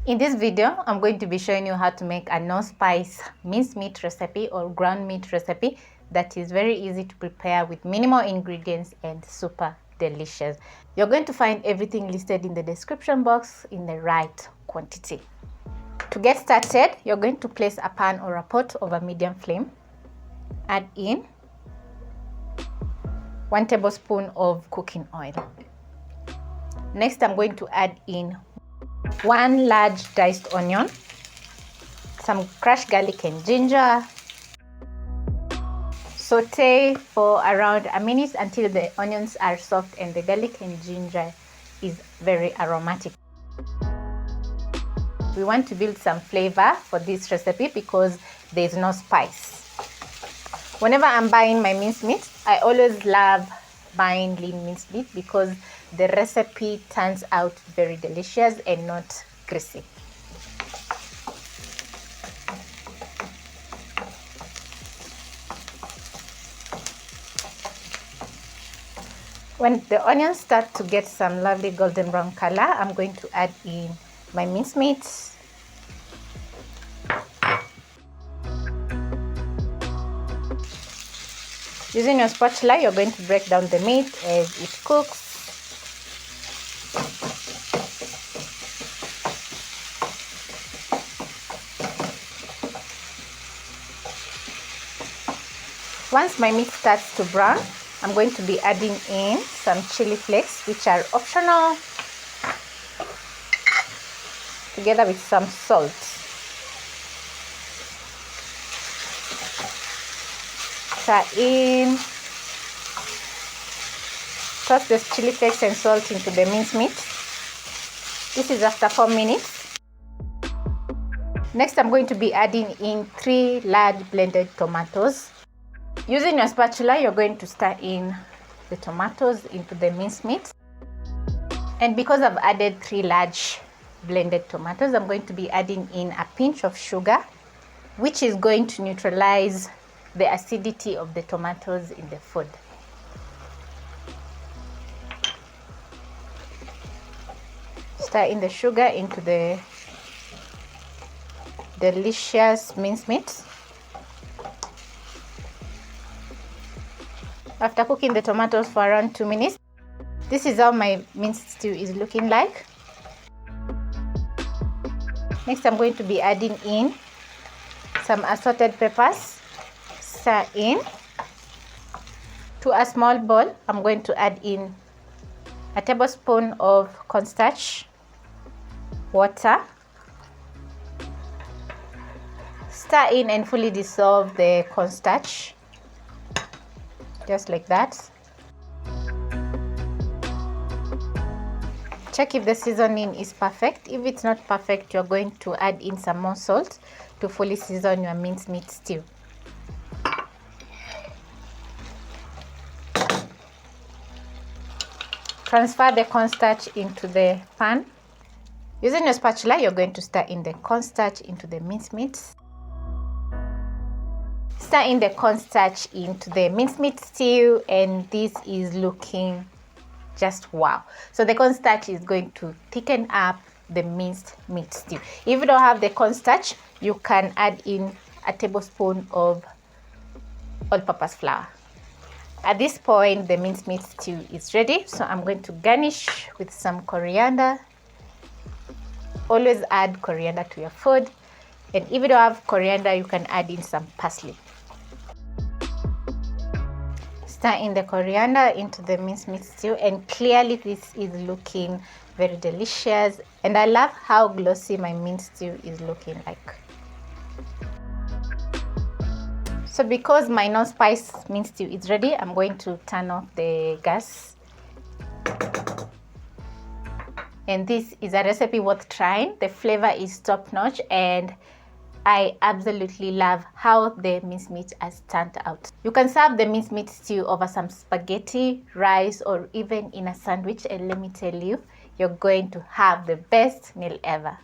In this video, I'm going to be showing you how to make a no spice minced meat recipe or ground meat recipe that is very easy to prepare with minimal ingredients and super delicious. You're going to find everything listed in the description box in the right quantity. To get started, you're going to place a pan or a pot over medium flame. Add in 1 tablespoon of cooking oil. Next, I'm going to add in 1 large diced onion, some crushed garlic and ginger. Saute for around a minute until the onions are soft and the garlic and ginger is very aromatic. We want to build some flavor for this recipe because there is no spice. Whenever I'm buying my minced meat, I always love buying lean minced meat because the recipe turns out very delicious and not greasy. When the onions start to get some lovely golden brown color, I'm going to add in my minced meat. Using your spatula, you're going to break down the meat as it cooks. Once my meat starts to brown, I'm going to be adding in some chili flakes, which are optional, together with some salt. Toss the chili flakes and salt into the minced meat. This is after 4 minutes. Next, I'm going to be adding in 3 large blended tomatoes. Using your spatula, you're going to stir in the tomatoes into the minced meat. And because I've added 3 large blended tomatoes, I'm going to be adding in a pinch of sugar, which is going to neutralize the acidity of the tomatoes in the food. Stir in the sugar into the delicious minced meat. After cooking the tomatoes for around 2 minutes, this is how my minced stew is looking like. Next, I'm going to be adding in some assorted peppers. Stir in. To a small bowl, I'm going to add in a tablespoon of cornstarch, water. Stir in and fully dissolve the cornstarch, just like that. Check if the seasoning is perfect. If it's not perfect, you're going to add in some more salt to fully season your minced meat stew. Transfer the cornstarch into the pan. Using your spatula, you're going to stir in the cornstarch into the minced meat. Stir in the cornstarch into the minced meat stew, and this is looking just wow. So the cornstarch is going to thicken up the minced meat stew. If you don't have the cornstarch, you can add in a tablespoon of all-purpose flour. At this point, the minced meat stew is ready, so I'm going to garnish with some coriander. Always add coriander to your food, and if you don't have coriander, you can add in some parsley. Stir in the coriander into the minced meat stew, and clearly this is looking very delicious, and I love how glossy my minced stew is looking like. So because my no-spice minced stew is ready, I'm going to turn off the gas. And this is a recipe worth trying. The flavor is top-notch, and I absolutely love how the minced meat has turned out. You can serve the minced meat stew over some spaghetti, rice, or even in a sandwich, and let me tell you, you're going to have the best meal ever.